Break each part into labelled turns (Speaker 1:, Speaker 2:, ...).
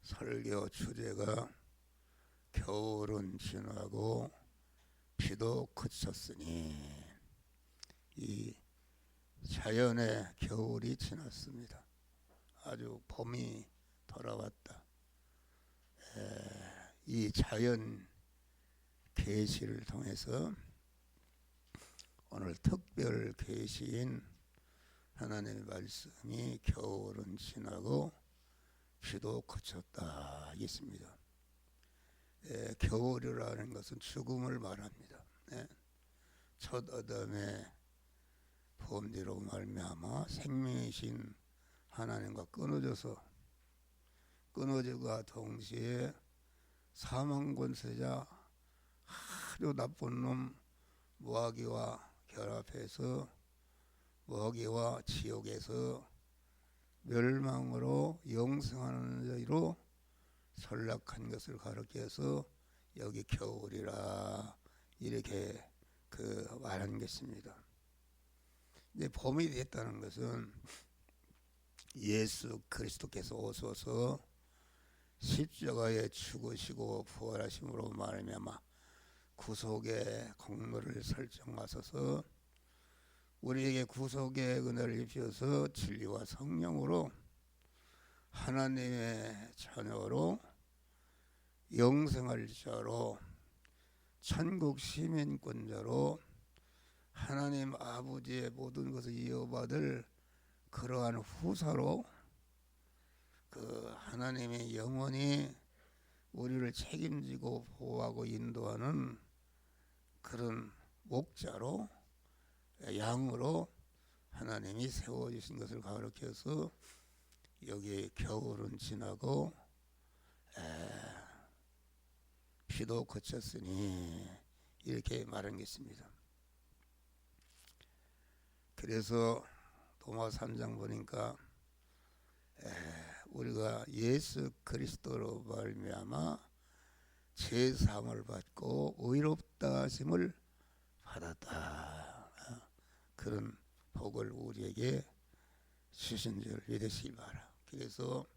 Speaker 1: 설교 주제가 겨울은 지나고 비도 그쳤으니, 이 자연의 겨울이 지났습니다. 아주 봄이 돌아왔다. 이 자연 계시를 통해서 오늘 특별 계시인 하나님의 말씀이 겨울은 지나고 비도 그쳤다 있습니다. 겨울이라는 것은 죽음을 말합니다. 첫 아담의 범죄로 말미암아 생명이신 하나님과 끊어져가 동시에 사망 권세자 아주 나쁜 놈 마귀와 결합해서 마귀와 지옥에서 멸망으로 영생하는 자로 전락한 것을 가리켜서 여기 겨울이라 이렇게 말한 것입니다. 이제 봄이 됐다는 것은 예수 그리스도께서 오셔서 십자가에 죽으시고 부활하심으로 말미암아 구속의 공로를 설정하셔서 우리에게 구속의 은혜를 입혀서 진리와 성령으로 하나님의 자녀로 영생할 자로 천국 시민권자로 하나님 아버지의 모든 것을 이어받을 그러한 후사로 하나님의 영원히 우리를 책임지고 보호하고 인도하는 그런 목자로 양으로 하나님이 세워주신 것을 가리켜서 여기 겨울은 지나고 비도 그쳤으니 이렇게 말한 것입니다. 그래서 도마 3장 보니까 우리가 예수 그리스도로 말미암아 제사함을 받고 의롭다 하심을 받았다. 그런 복을 우리에게 주신 줄 믿으시기 바라. 그래서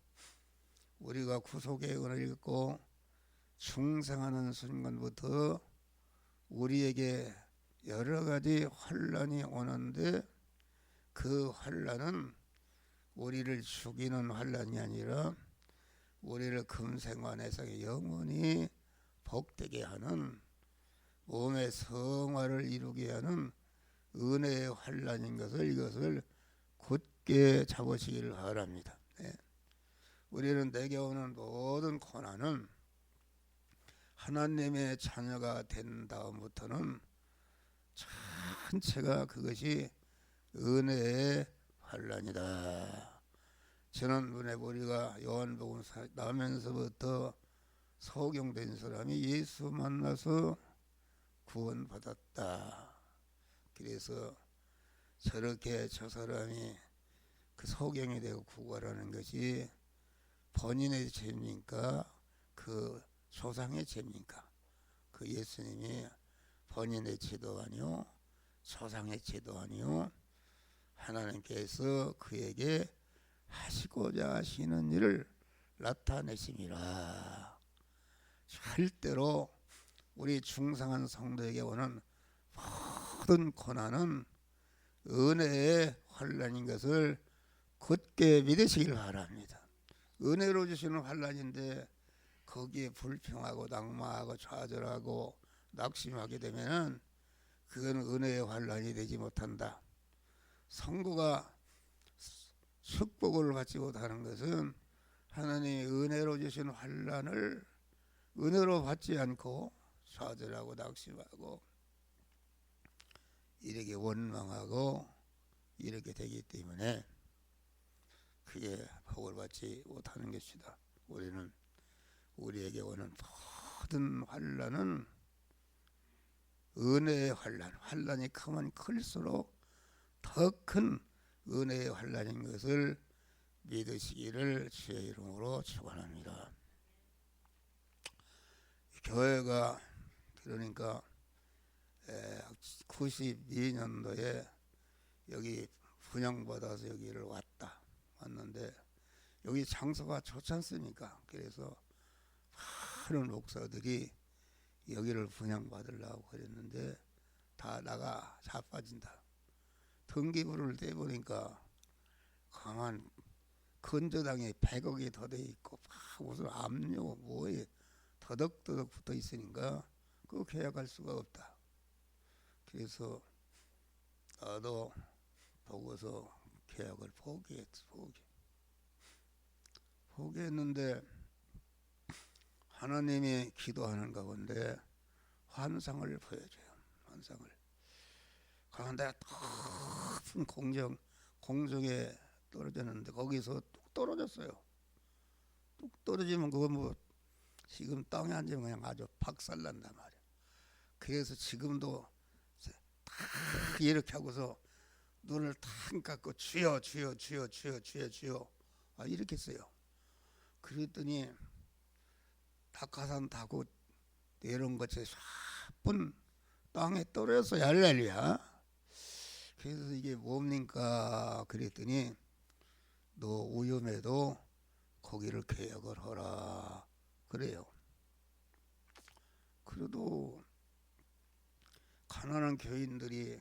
Speaker 1: 우리가 구속의 은혜를 읽고 중생하는 순간부터 우리에게 여러 가지 환난이 오는데 그 환난은 우리를 죽이는 환난이 아니라 우리를 금생환에서 영원히 복되게 하는 몸의 성화를 이루게 하는 은혜의 환난인 것을 이것을 굳게 잡으시기를 바랍니다. 우리는 내게 오는 모든 고난은 하나님의 자녀가 된 다음부터는 전체가 그것이 은혜의 환난이다. 지난번에 우리가 요한복음 나면서부터 소경된 사람이 예수 만나서 구원받았다. 그래서 저렇게 저 사람이 그 소경이 되고 구원하는 것이 본인의 죄입니까? 그 조상의 죄입니까? 그 예수님이 본인의 죄도 아니요 조상의 죄도 아니요 하나님께서 그에게 하시고자 하시는 일을 나타내심이라. 절대로 우리 중상한 성도에게 오는 모든 고난은 은혜의 환난인 것을 굳게 믿으시길 바랍니다. 은혜로 주시는 환난인데 거기에 불평하고 낙마하고 좌절하고 낙심하게 되면 그건 은혜의 환난이 되지 못한다. 성도가 축복을 받지 못하는 것은 하나님이 은혜로 주신 환난을 은혜로 받지 않고 좌절하고 낙심하고 이렇게 원망하고 이렇게 되기 때문에 그게 복을 받지 못하는 것이다. 우리는 우리에게 오는 모든 환난은 은혜의 환난이 크면 클수록 더 큰 은혜의 환난인 것을 믿으시기를 주의 이름으로 축원합니다. 교회가 그러니까 92년도에 여기 분양받아서 여기를 왔는데 여기 장소가 좋지 않습니까? 그래서 많은 목사들이 여기를 분양받으려고 그랬는데 다 나가 자빠진다. 등기부를 떼보니까 강한 건조당에 100억이 더 돼 있고 막 무슨 압류 뭐에 더덕더덕 붙어 있으니까 그거 계약할 수가 없다. 그래서 나도 보고서 계약을 포기했는데 하나님이 기도하는 가운데 환상을 보여줘요. 환상을. 그런데 높은 공중에 떨어졌는데 거기서 뚝 떨어졌어요. 뚝 떨어지면 그거 뭐 지금 땅에 앉으면 그냥 아주 박살난단 말이야. 그래서 지금도 딱 이렇게 하고서 눈을 탁 감고 주여 주여 주여 주여 주여 주여 이렇게 했어요. 그랬더니 낙하산 타고 내려온 것이 샤쁜 땅에 떨어졌어요. 할렐루야. 그래서 이게 뭡니까 그랬더니 너 위험해도 거기를 개혁을 하라 그래요. 그래도 가난한 교인들이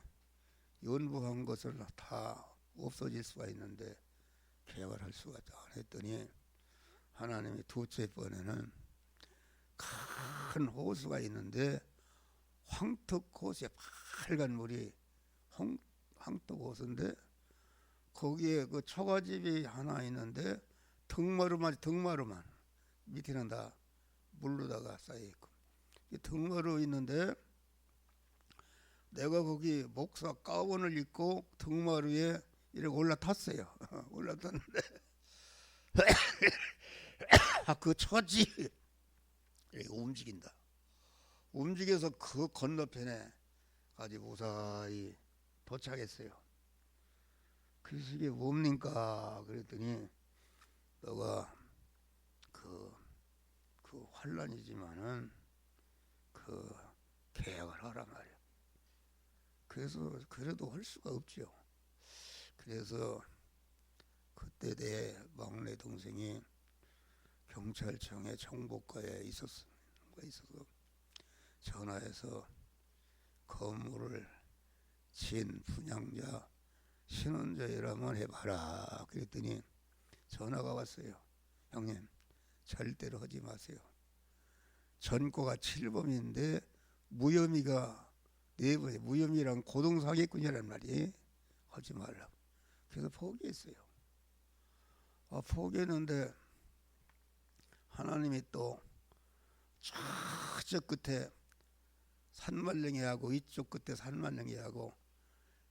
Speaker 1: 연부한 것을 다 없어질 수가 있는데 개혁을 할 수가 안 했더니 하나님이 두째 번에는 큰 호수가 있는데 황특 호수에 빨간 물이 황특 호수인데 거기에 그 초가집이 하나 있는데 등마루만 밑에는 다 물로다가 쌓여 있고 등마루 있는데 내가 거기 목사 가운을 입고 등마루에 이렇게 올라탔어요. 올라탔는데 그 초가집이 움직인다. 움직여서 그 건너편에 아주 무사히 도착했어요. 그래서 이게 뭡니까 그랬더니 너가 그 환란이지만은 그 계약을 하란 말이야. 그래서 그래도 할 수가 없죠. 그래서 그때 내 막내 동생이 경찰청에 정보과에 있어서 전화해서 건물을 진 분양자 신원조회를 한번 해봐라 그랬더니 전화가 왔어요. 형님 절대로 하지 마세요. 전과가 7범인데 무혐의가 4번에 무혐의랑 고동사기꾼이란 말이 하지 말라고. 그래서 포기했어요. 포기했는데 하나님이 또 저쪽 끝에 산말랭이하고 이쪽 끝에 산말랭이하고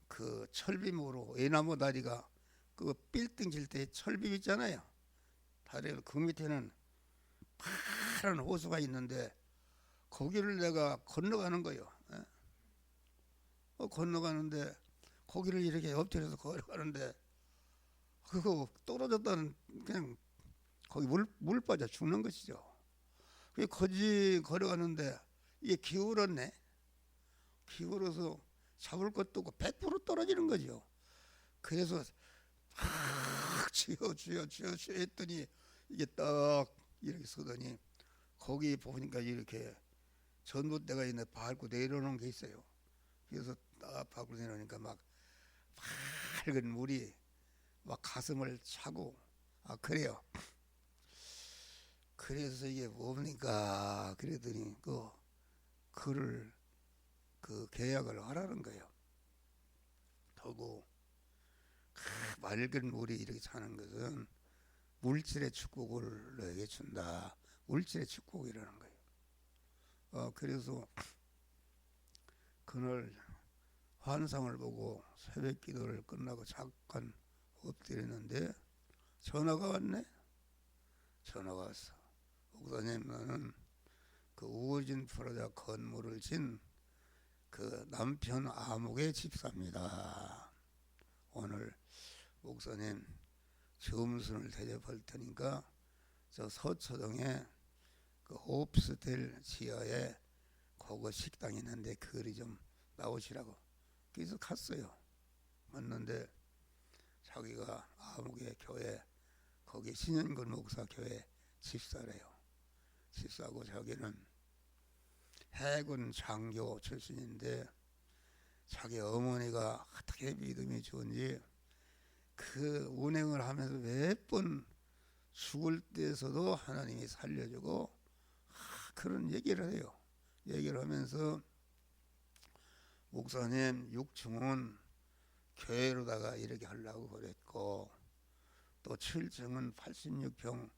Speaker 1: 그 철비모로 애나무 다리가 그 빌딩 질 때 철비 있잖아요. 다리 그 밑에는 파란 호수가 있는데 거기를 내가 건너가는 거예요. 건너가는데 거기를 이렇게 엎드려서 걸어가는데 그거 떨어졌다는 그냥 거기 물 빠져 죽는 것이죠. 그게 거지 걸어가는데 이게 기울었네. 기울어서 잡을 것도 없고 100% 떨어지는 거죠. 그래서 막 주여 했더니 이게 딱 이렇게 서더니 거기 보니까 이렇게 전봇대가 있는 밟고 내려오는 게 있어요. 그래서 딱 밟고 내려오니까 막 밝은 물이 막 가슴을 차고 그래요. 그래서 이게 뭡니까 그랬더니 그를 그 계약을 하라는 거예요. 하고 맑은 물이 이렇게 차는 것은 물질의 축복을 너에게 준다. 물질의 축복이라는 거예요. 그래서 그날 환상을 보고 새벽 기도를 끝나고 잠깐 엎드렸는데 전화가 왔네. 전화가 왔어. 목사님 나는 그 우호진 프로자 건물을 진 그 남편 아목의 집사입니다. 오늘 목사님 점순을 대접할 테니까 저 서초동에 그 오피스텔 지하에 그거 식당 있는데 거리 좀 나오시라고. 그래서 갔어요. 갔는데 자기가 아목의 교회 거기 신현근 목사 교회 집사래요. 집사고 자기는 해군 장교 출신인데 자기 어머니가 어떻게 믿음이 좋은지 그 운행을 하면서 몇 번 죽을 때에서도 하나님이 살려주고 그런 얘기를 해요. 얘기를 하면서 목사님 6층은 교회로다가 이렇게 하려고 그랬고 또 7층은 86평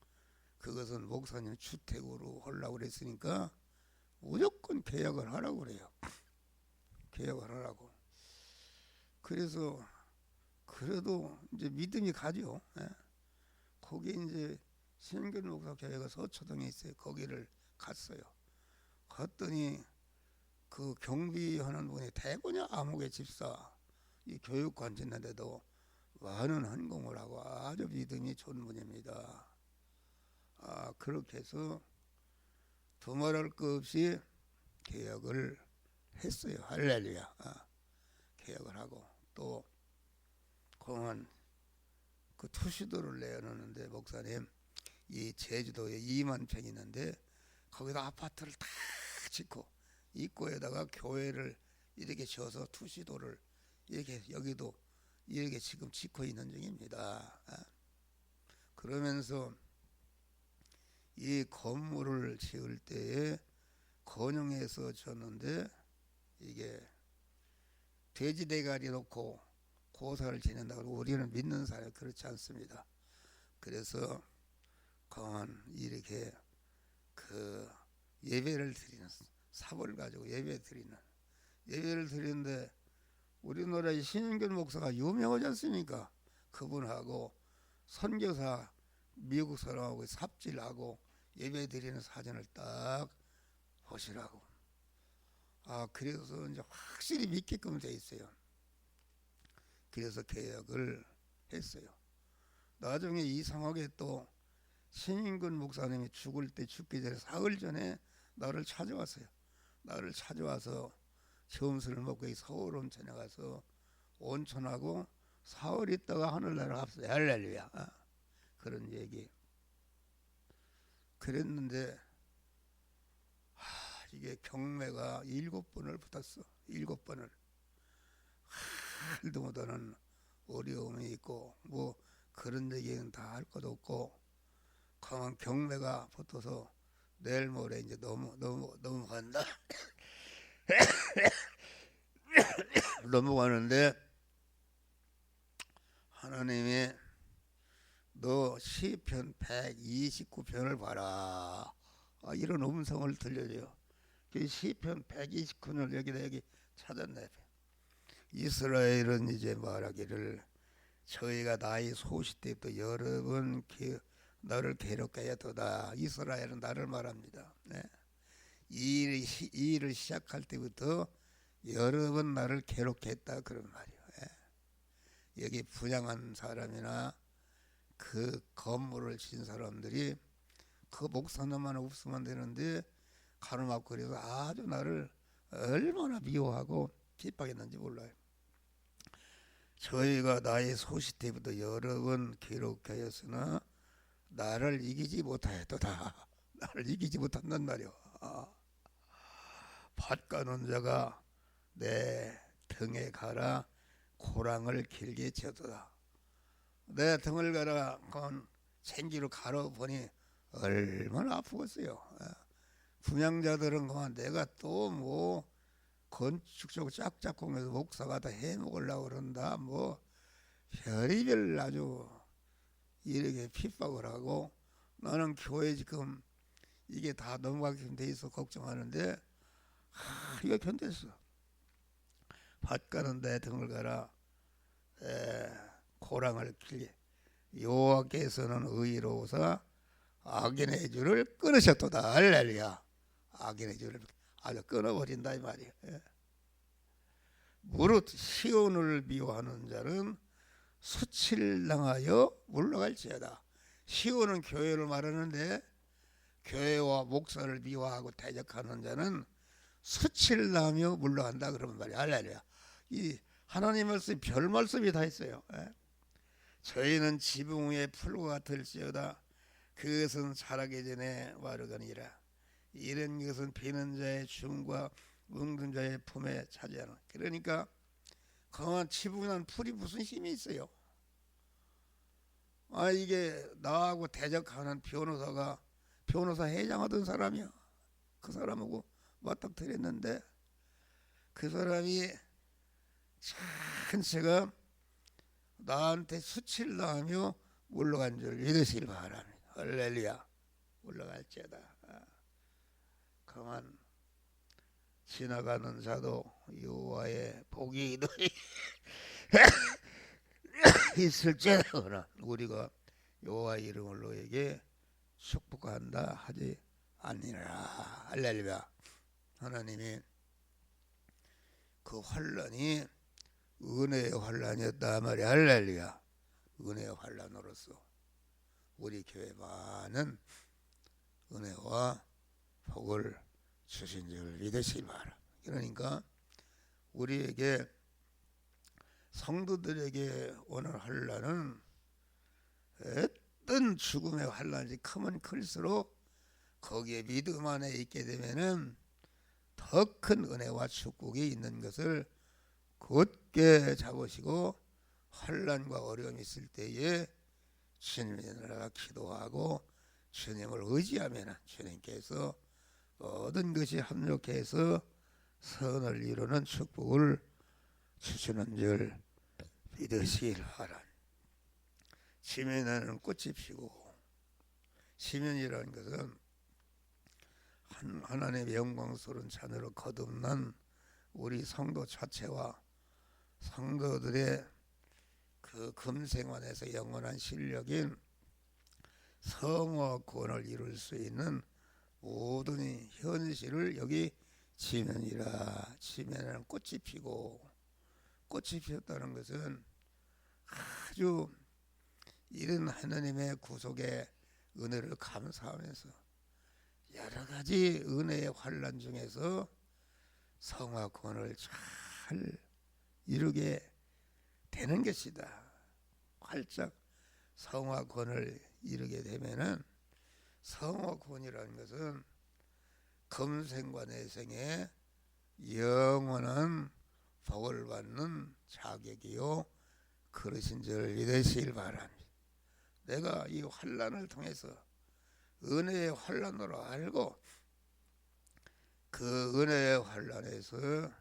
Speaker 1: 그것은 목사님 주택으로 하려고 그랬으니까 무조건 계약을 하라고 그래요. 계약을 하라고. 그래서 그래도 이제 믿음이 가죠. 예. 거기 이제 신현 목사 교회가 서초동에 있어요. 거기를 갔어요. 갔더니 그 경비하는 분이 대구냐 암흑의 집사 이 교육관 짓는데도 많은 헌금을 하고 아주 믿음이 좋은 분입니다. 그렇게 해서 두말할 것 없이 계약을 했어요. 할렐루야. 계약을 하고 또 공원 그 투시도를 내놓는데 목사님 이 제주도에 2만 평이 있는데 거기다 아파트를 다 짓고 입구에다가 교회를 이렇게 지어서 투시도를 이렇게 여기도 이렇게 지금 짓고 있는 중입니다. 그러면서 이 건물을 지을 때에 건영에서 졌는데 이게 돼지 대가리 놓고 고사를 지낸다고 우리는 믿는 사람이 그렇지 않습니다. 그래서 공원 이렇게 그 예배를 드리는 삽을 가지고 예배를 드리는데 우리나라의 신현근 목사가 유명하지 않습니까? 그분하고 선교사 미국 사람하고 삽질하고 예배 드리는 사진을 딱 보시라고. 그래서 이제 확실히 믿게끔 돼 있어요. 그래서 계약을 했어요. 나중에 이상하게 또 신인근 목사님이 죽기 전에 사흘 전에 나를 찾아왔어요. 나를 찾아와서 점수를 먹고 서울 온천에 가서 온천하고 사흘 있다가 하늘나라 갔어요. 할렐루야. 그런 얘기. 그랬는데 이게 경매가 7번을 붙었어. 7번을. 할도 못하는 어려움이 있고 뭐 그런 얘기는 다 할 것도 없고 강한 경매가 붙어서 내일 모레 이제 넘어간다. 넘어가는데 하나님이 너 시편 129편을 봐라. 이런 음성을 들려줘요. 그 시편 129편을 여기 찾았네. 이스라엘은 이제 말하기를 저희가 나의 소시 때부터 여러 번 너를 괴롭게 했도다. 이스라엘은 나를 말합니다. 네. 이 일을 시작할 때부터 여러 번 나를 괴롭게 했다 그런 말이에요. 네. 여기 분양한 사람이나 그 건물을 진 사람들이 그 목사님만 없으면 되는데 가늠하고 그래서 아주 나를 얼마나 미워하고 핍박했는지 몰라요. 저희가 나의 소시 때부터 여러 번 괴롭게 하였으나 나를 이기지 못하였도다. 나를 이기지 못한단 말이오. 밭 가는 자가 내 등에 가라 고랑을 길게 지었도다. 내 등을 가라 그건 생기로 갈아보니 얼마나 아프겠어요. 분양자들은 그만 내가 또 뭐 건축적 짝짝꿍에서 목사가 다 해먹으려고 그런다 뭐 별의별 아주 이렇게 핍박을 하고 나는 교회 지금 이게 다 넘어가게끔 돼 있어 걱정하는데 이거 견뎠어. 밭 가는 데 등을 가라 고랑을 길게 여호와께서는 의로우사 악인의 줄을 끊으셨도다. 할렐루야. 악인의 줄을 아주 끊어버린다 이 말이에요. 무릇 시온을 미워하는 자는 수치를 당하여 물러갈지어다. 시온은 교회를 말하는데 교회와 목사를 미워하고 대적하는 자는 수치를 당하며 물러간다 그러는 말이야. 할렐루야. 이 하나님 말씀 별 말씀이 다 있어요. 저희는 지붕 위에 풀과 같을지어다 그것은 자라기 전에 마르거니라. 이런 것은 비는 자의 줌과 뭉든 자의 품에 차지하는. 그러니까 강한 지붕난 풀이 무슨 힘이 있어요? 이게 나하고 대적하는 변호사 회장하던 사람이야. 그 사람하고 맞닥뜨렸는데 그 사람이 천체가 나한테 수치를 당하며 물러간 줄 믿으시길 바랍니다. 할렐루야. 물러갈지어다. 그만 지나가는 자도 여호와의 복이 너희 있을지어다. 우리가 여호와의 이름을 너에게 축복한다 하지 아니라. 할렐루야. 하나님이 그 환란이 은혜의 환란이었다 말이야. 할렐루야. 은혜의 환란으로서 우리 교회 많은 은혜와 복을 주신 줄 믿으시기 바랍니다. 그러니까 우리에게 성도들에게 오늘 환란은 어떤 죽음의 환란이 크면 클수록 거기에 믿음 안에 있게 되면은 더 큰 은혜와 축복이 있는 것을 굳게 잡으시고 환란과 어려움이 있을 때에 주님을 기도하고 주님을 의지하면 주님께서 모든 것이 합력해서 선을 이루는 축복을 주시는 줄 믿으시길 바랍니다. 시면에는 꽃이 피고, 시면이라는 것은 하나님의 영광스러운 잔으로 거듭난 우리 성도 자체와 성도들의 그 금생활에서 영원한 실력인 성화 구원을 이룰 수 있는 모든 현실을 여기 지면이라. 지면에는 꽃이 피고, 꽃이 피었다는 것은 아주 이런 하나님의 구속의 은혜를 감사하면서 여러 가지 은혜의 환란 중에서 성화 구원을 잘 이루게 되는 것이다. 활짝 성화 구원을 이루게 되면은, 성화 구원이라는 것은 금생과 내생에 영원한 복을 받는 자격이요 그러신 줄 믿으시길 바랍니다. 내가 이 환란을 통해서 은혜의 환란으로 알고 그 은혜의 환란에서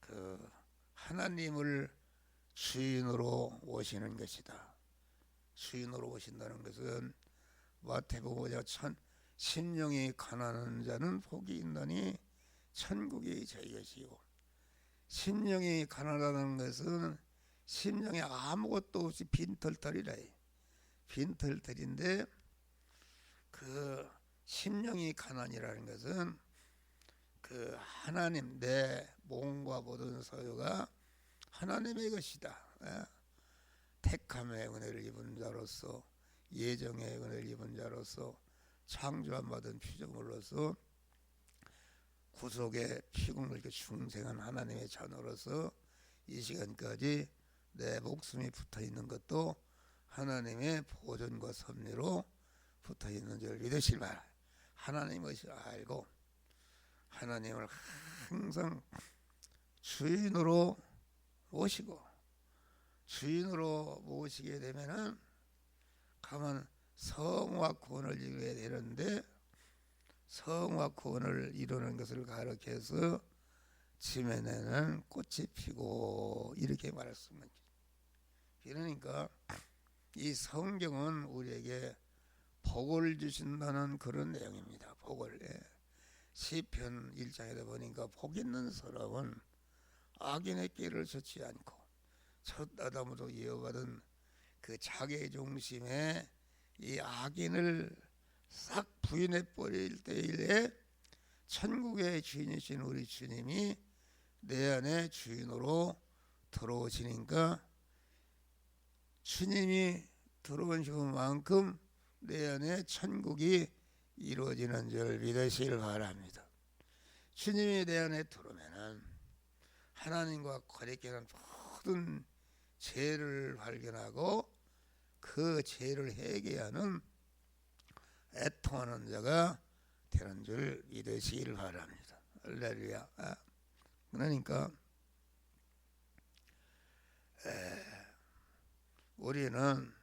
Speaker 1: 그 하나님을 주인으로 오시는 것이다. 주인으로 오신다는 것은 마태복음 5장 심령이 가난한 자는 복이 있나니 천국이 저희 것이요. 심령이 가난하다는 것은 심령에 아무것도 없이 빈털털이라. 빈털털인데 그 심령이 가난이라는 것은 그 하나님, 내 몸과 모든 소유가 하나님의 것이다. 택함의 은혜를 입은 자로서, 예정의 은혜를 입은 자로서, 창조한 받은 피조물로서, 구속의 피국을 이렇게 중생한 하나님의 자녀로서 이 시간까지 내 목숨이 붙어있는 것도 하나님의 보존과 섭리로 붙어있는 줄 믿으시기 바랍니다. 하나님을 알고 하나님을 항상 주인으로 모시고, 주인으로 모시게 되면은 가만 성화 구원을 이루어야 되는데, 성화 구원을 이루는 것을 가르쳐서 지면에는 꽃이 피고 이렇게 말했습니다. 그러니까 이 성경은 우리에게 복을 주신다는 그런 내용입니다. 복을. 시편 1장에도 보니까 복 있는 사람은 악인의 길을 걷지 않고 첫 아담으로 이어받은 그 자기 중심의 이 악인을 싹 부인해 버릴 때에 천국의 주인이신 우리 주님이 내 안에 주인으로 들어오시니까, 주님이 들어오신 만큼 내 안에 천국이 이루어지는 줄 믿으시길 바랍니다. 주님이 내 안에 들어오면은 하나님과 거리끼는 모든 죄를 발견하고 그 죄를 회개하는 애통하는 자가 되는 줄 믿으시길 바랍니다. 할렐루야. 그러니까 우리는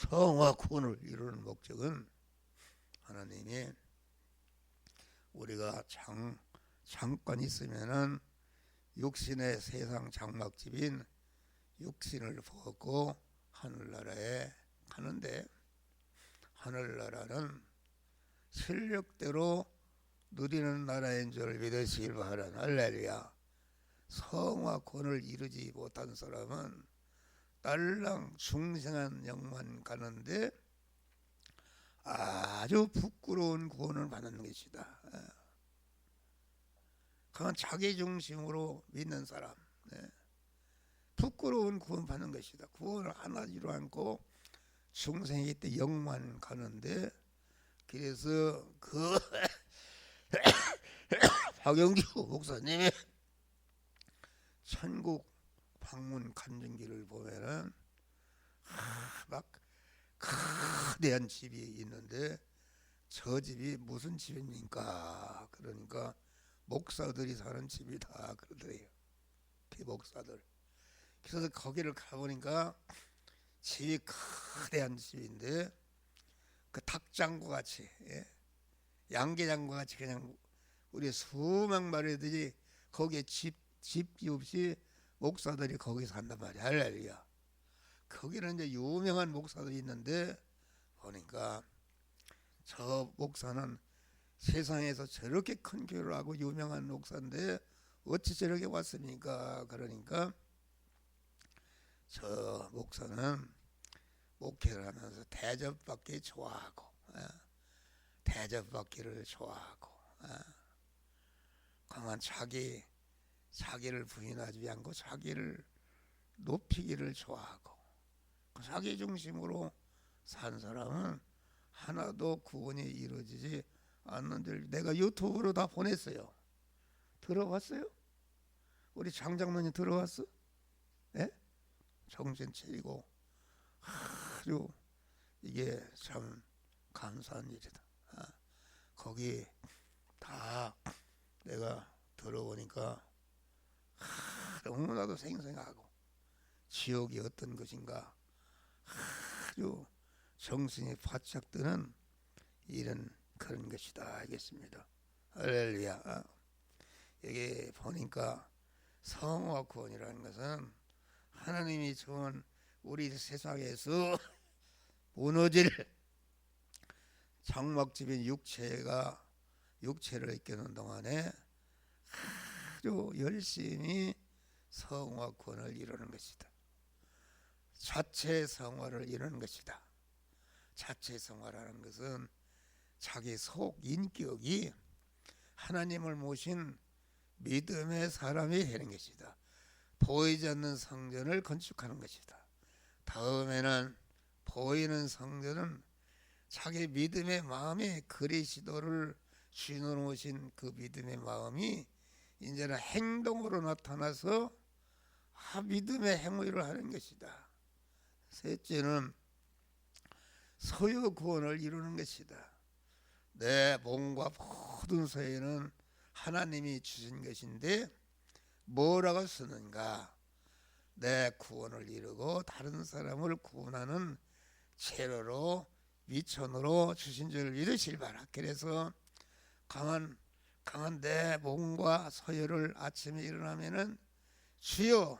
Speaker 1: 성화 구원을 이루는 목적은 하나님이 우리가 잠깐 있으면은 육신의 세상 장막집인 육신을 벗고 하늘나라에 가는데, 하늘나라는 실력대로 누리는 나라인 줄 믿으시길 바랍니다. 할렐루야. 성화권을 이루지 못한 사람은 딸랑 중생한 영만 가는데 아주 부끄러운 구원을 받는 것이다. 그건 자기 중심으로 믿는 사람, 부끄러운 구원 받는 것이다. 구원을 하나지로 않고 중생이기 때 영만 가는데, 그래서 그 박영주 목사님의 천국 방문 간증기를 보면은 막 거대한 집이 있는데, 저 집이 무슨 집입니까? 그러니까 목사들이 사는 집이다 그러더래요. 그 목사들. 그래서 거기를 가보니까 집이 거대한 집인데, 그 닭장과 같이, 양계장과 같이 그냥 우리 수만 마리들이 거기에 집이 없이 목사들이 거기 산단 말이야. 할렐루야. 거기는 이제 유명한 목사들이 있는데, 보니까 저 목사는 세상에서 저렇게 큰 교회를 하고 유명한 목사인데 어찌 저렇게 왔습니까? 그러니까 저 목사는 목회를 하면서 대접받기 좋아하고, 대접받기를 좋아하고, 그만 자기를 부인하지 않고 자기를 높이기를 좋아하고, 자기 중심으로 산 사람은 하나도 구원이 이루어지지 않는 줄 내가 유튜브로 다 보냈어요. 들어봤어요? 우리 장장로님 들어봤어? 예? 정신 차리고 아주 이게 참 감사한 일이다. 거기 다 내가 들어보니까 너무나도 생생하고 지옥이 어떤 것인가 아주 정신이 바짝 드는 이런 그런 것이다 하겠습니다. 할렐루야. 여기 보니까 성화 구원이라는 것은 하나님이 주은 우리 세상에서 무너질 장막집인 육체를 이끄는 동안에 아주 열심히 성화 구원을 이루는 것이다. 자체 성화를 이루는 것이다. 자체 성화라는 것은 자기 속 인격이 하나님을 모신 믿음의 사람이 되는 것이다. 보이지 않는 성전을 건축하는 것이다. 다음에는 보이는 성전은 자기 믿음의 마음이 그리스도를 주인으로 모신 그 믿음의 마음이 이제는 행동으로 나타나서 믿음의 행위를 하는 것이다. 셋째는 소유 구원을 이루는 것이다. 내 몸과 모든 소유는 하나님이 주신 것인데 뭐라고 쓰는가? 내 구원을 이루고 다른 사람을 구원하는 재료로 미천으로 주신 줄 믿으실 바라. 그래서 강한 내 몸과 소유를 아침에 일어나면은 주여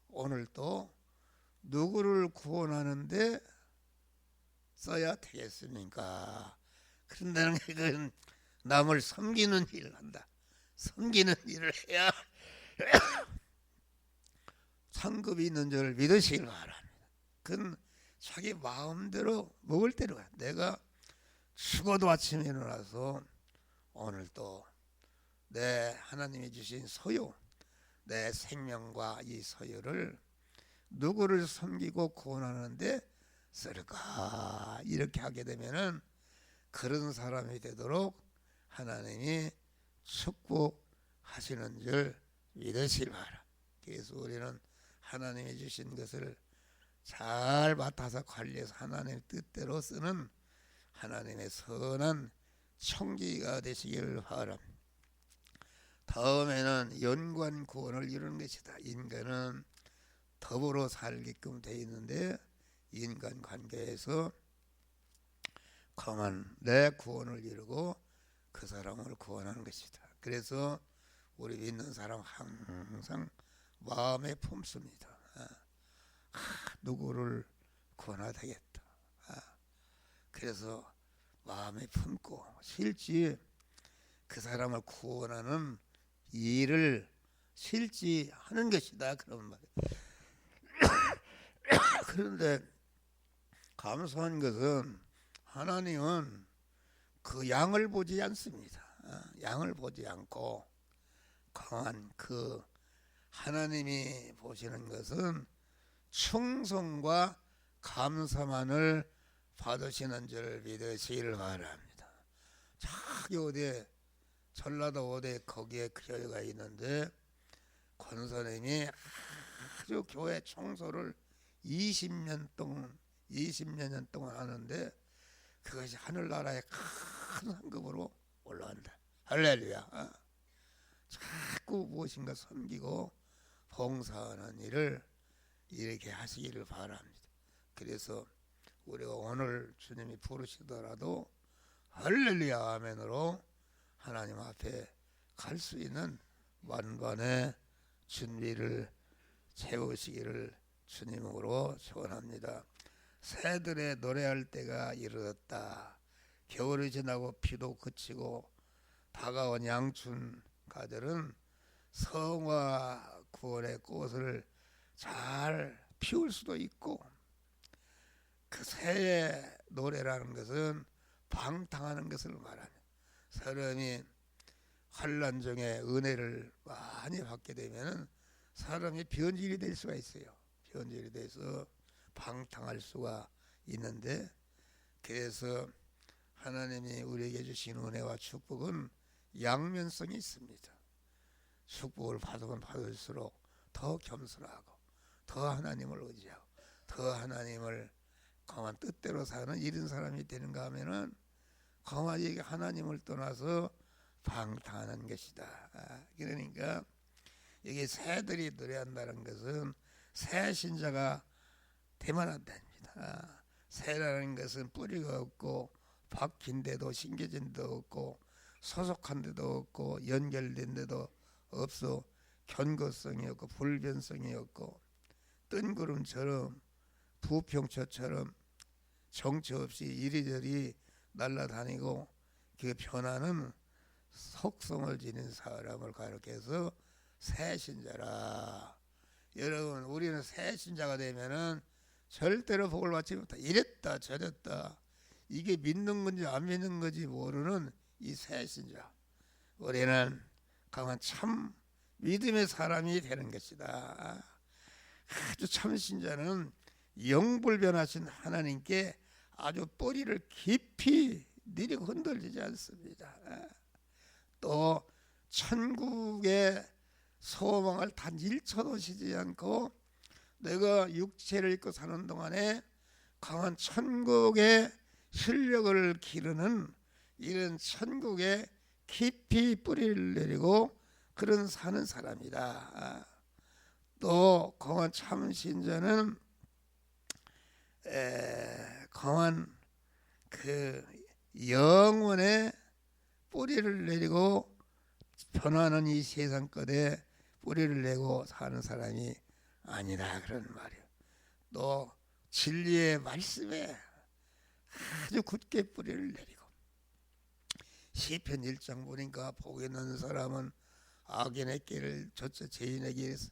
Speaker 1: 오늘 또 누구를 구원하는데 써야 되겠습니까? 그런다는 것은 남을 섬기는 일을 한다. 섬기는 일을 해야 상급이 있는 줄 믿으시길 바랍니다. 그건 자기 마음대로 먹을 대로 가. 내가 죽어도 아침에 일어나서 오늘 또 내 하나님이 주신 소유, 내 생명과 이 소유를 누구를 섬기고 구원하는데 쓸까? 이렇게 하게 되면은 그런 사람이 되도록 하나님이 축복하시는 줄 믿으시기 바랍니다. 그래서 우리는 하나님이 주신 것을 잘 맡아서 관리해서 하나님의 뜻대로 쓰는 하나님의 선한 청지기가 되시기를 바랍니다. 다음에는 연관 구원을 이루는 것이다. 인간은 더불어 살게끔 되어 있는데 인간 관계에서 강한 내 구원을 이루고 그 사람을 구원하는 것이다. 그래서 우리 믿는 사람 항상 마음에 품습니다. 누구를 구원해야 되겠다. 그래서 마음에 품고 실제 그 사람을 구원하는 일을 실지하는 것이다. 그런 말이에요. 그런데 감사한 것은 하나님은 그 양을 보지 않습니다. 양을 보지 않고 강한 그 하나님이 보시는 것은 충성과 감사만을 받으시는 줄 믿으시기를 바랍니다. 저기 어디에 전라도 어디에 거기에 교회가 있는데 권사님이 아주 교회 청소를 20년 동안 하는데 그것이 하늘나라의 큰 상급으로 올라간다. 할렐루야. 자꾸 무엇인가 섬기고 봉사하는 일을 이렇게 하시기를 바랍니다. 그래서 우리가 오늘 주님이 부르시더라도 할렐루야 아멘으로 하나님 앞에 갈 수 있는 만반의 준비를 채우시기를 주님으로 축원합니다. 새들의 노래할 때가 이르렀다. 겨울이 지나고 비도 그치고 다가온 양춘 가들은 성화 구원의 꽃을 잘 피울 수도 있고 그 새의 노래라는 것은 방탕하는 것을 말합니다. 사람이 환난 중에 은혜를 많이 받게 되면 사람이 변질이 될 수가 있어요. 변질이 돼서 방탕할 수가 있는데 그래서 하나님이 우리에게 주신 은혜와 축복은 양면성이 있습니다. 축복을 받으면 받을수록 더 겸손하고 더 하나님을 의지하고 더 하나님을 강한 뜻대로 사는 이런 사람이 되는가 하면은 강하게 하나님을 떠나서 방탕하는 것이다. 그러니까 여기 새들이 노래한다는 것은 새 신자가 되면 안 됩니다. 새라는 것은 뿌리가 없고 박힌 데도 심겨진 데도 없고 소속한 데도 없고 연결된 데도 없어 견고성이 없고 불변성이 없고 뜬구름처럼 부평초처럼 정처 없이 이리저리 날아다니고 그 변하는 속성을 지닌 사람을 가리켜서 새신자라. 여러분 우리는 새신자가 되면은 절대로 복을 받지 못한다. 이랬다 저랬다 이게 믿는 건지 안 믿는 건지 모르는 이 새신자. 우리는 강한 참 믿음의 사람이 되는 것이다. 아주 참신자는 영불변하신 하나님께 아주 뿌리를 깊이 내리고 흔들리지 않습니다. 또 천국의 소망을 단 1초도 쉬지 않고 내가 육체를 입고 사는 동안에 강한 천국의 실력을 기르는 이런 천국에 깊이 뿌리를 내리고 그런 사는 사람이다. 또 강한 참신자는 강한 그 영혼의 뿌리를 내리고 변하는 이 세상 끝에 뿌리를 내고 사는 사람이 아니다 그런 말이에요. 또 진리의 말씀에 아주 굳게 뿌리를 내리고 시편 1장 보니까 복 있는 사람은 악인의 길을 좇아 죄인의 길에서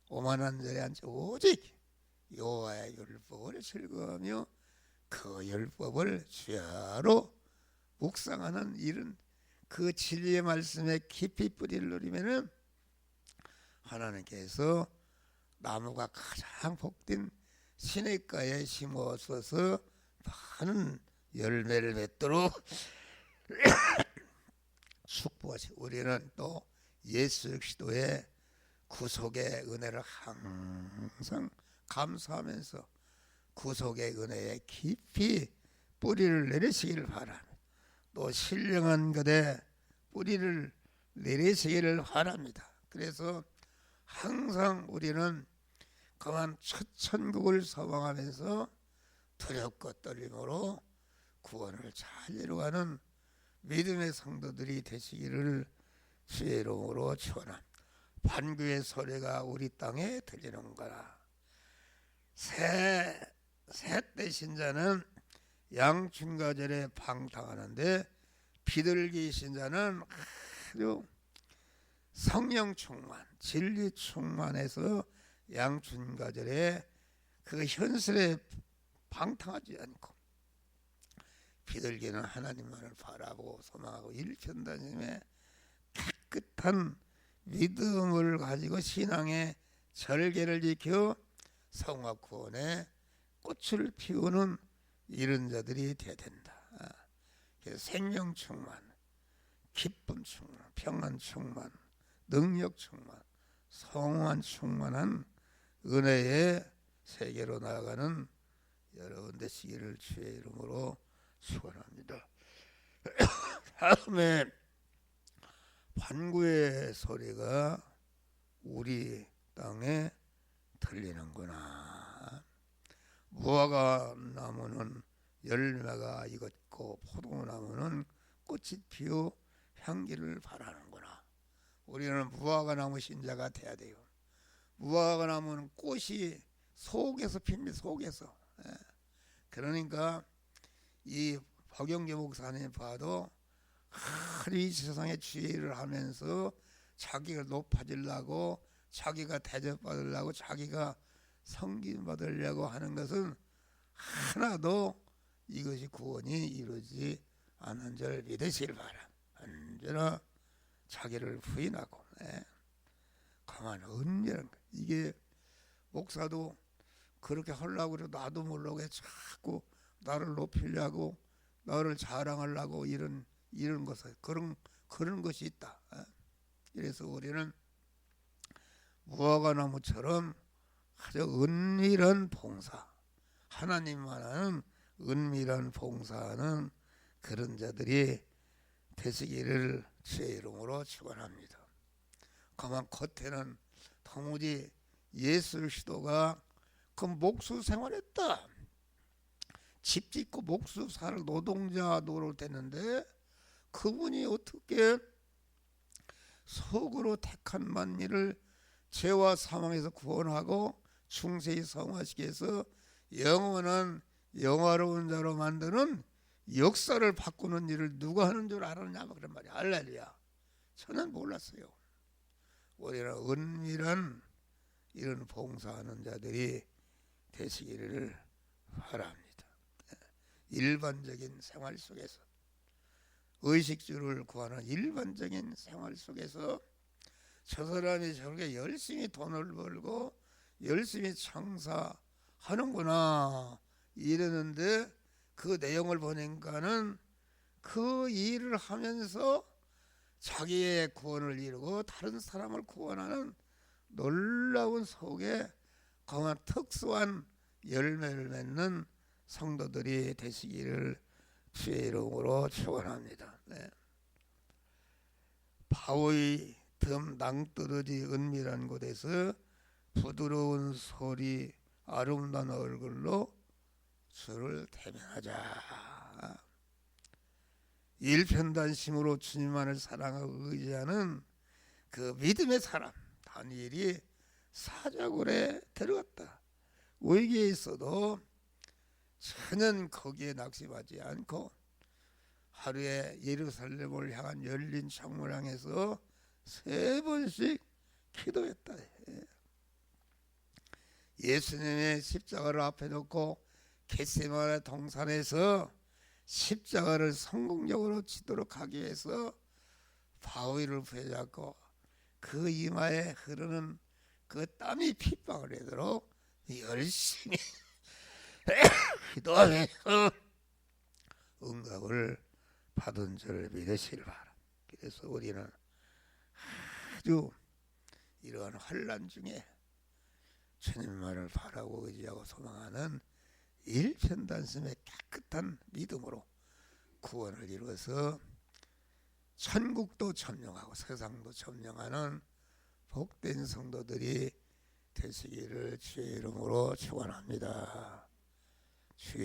Speaker 1: 오만한 자리 앉아 오직 여호와의 율법을 즐거워하며 그 율법을 주야로 묵상하는 이런 그 진리의 말씀에 깊이 뿌리를 누리면은 하나님께서 나무가 가장 복된 시냇가에 심어서 많은 열매를 맺도록 축복하시고 우리는 또 예수 그리스도의 구속의 은혜를 항상 감사하면서 구속의 은혜에 깊이 뿌리를 내리시기를 바랍니다. 또 신령한 것에 뿌리를 내리시기를 바랍니다. 그래서 항상 우리는 그만 첫 천국을 소망하면서 두렵고 떨림으로 구원을 잘 이루어가는 믿음의 성도들이 되시기를 주의 이름으로 축원합니다. 반구의 소리가 우리 땅에 들리는거라. 셋째 신자는 양춘가절에 방탕하는데 비둘기 신자는 아주 성령 충만, 진리 충만해서 양춘가절에 그 현실에 방탕하지 않고 비둘기는 하나님만을 바라보고 소망하고 일편단심에 깨끗한 믿음을 가지고 신앙의 절개를 지켜 성화 구원의 꽃을 피우는 이런 자들이 되어야 된다. 생명 충만, 기쁨 충만, 평안 충만, 능력 충만, 성환 충만한 은혜의 세계로 나아가는 여러분 되시기를 주의 이름으로 축원합니다. 다음에 반구의 소리가 우리 땅에 들리는구나. 무화과 나무는 열매가 익었고 포도나무는 꽃이 피어 향기를 바라는구나. 우리는 무화과 나무 신자가 돼야 돼요. 무화과 나무는 꽃이 속에서 핍니다. 속에서. 그러니까 이 박영계 목사님 봐도 이 세상에 주의를 하면서 자기가 높아지려고, 자기가 대접받으려고, 자기가 섬김받으려고 하는 것은 하나도 이것이 구원이 이루어지지 않은 줄 믿으시길 바라. 언제나 자기를 부인하고 강한 은밀한 것. 이게 목사도 그렇게 하려고 그래도 나도 모르게 자꾸 나를 높이려고 나를 자랑하려고 이런 것을 그런 것이 있다. 그래서 우리는 무화과 나무처럼 아주 은밀한 봉사, 하나님만 하는 은밀한 봉사하는 그런 자들이 되시기를 주의 이름으로 축원합니다. 가만 겉에는 도무지 예수 그리스도가 그 목수 생활했다. 집 짓고 목수 살 노동자 노릇했는데 그분이 어떻게 속으로 택한 만민을 죄와 사망에서 구원하고 충세히 성화시키 해서 영원한 영화로운 자로 만드는 역사를 바꾸는 일을 누가 하는 줄 알았냐 그런 말이야. 할렐루야. 저는 몰랐어요. 우리는 은밀한 이런 봉사하는 자들이 되시기를 바랍니다. 일반적인 생활 속에서 의식주를 구하는 일반적인 생활 속에서 저 사람이 저렇게 열심히 돈을 벌고 열심히 장사하는구나 이러는데 그 내용을 보니까는 그 일을 하면서 자기의 구원을 이루고 다른 사람을 구원하는 놀라운 속에 강한 특수한 열매를 맺는 성도들이 되시기를 주의 이름으로 축원합니다. 바위 틈 낭떠러지 은밀한 곳에서 부드러운 소리 아름다운 얼굴로 주를 대면하자. 일편단심으로 주님만을 사랑하고 의지하는 그 믿음의 사람 다니엘이 사자굴에 들어갔다. 위기에 있어도 전혀 거기에 낙심하지 않고 하루에 예루살렘을 향한 열린 창문을 향해서 3번씩 기도했다. 예수님의 십자가를 앞에 놓고 겟세마네 동산에서 십자가를 성공적으로 치도록 하기 위해서 바위를 부여잡고 그 이마에 흐르는 그 땀이 핏방울 되도록 열심히 기도하면서 응답을 받은 줄 믿으시길 바랍니다. 그래서 우리는 아주 이러한 환난 중에 주님만을 바라고 의지하고 소망하는 일편단심의 깨끗한 믿음으로 구원을 이루어서 천국도 점령하고 세상도 점령하는 복된 성도들이 되시기를 주의 이름으로 축원합니다. 주여.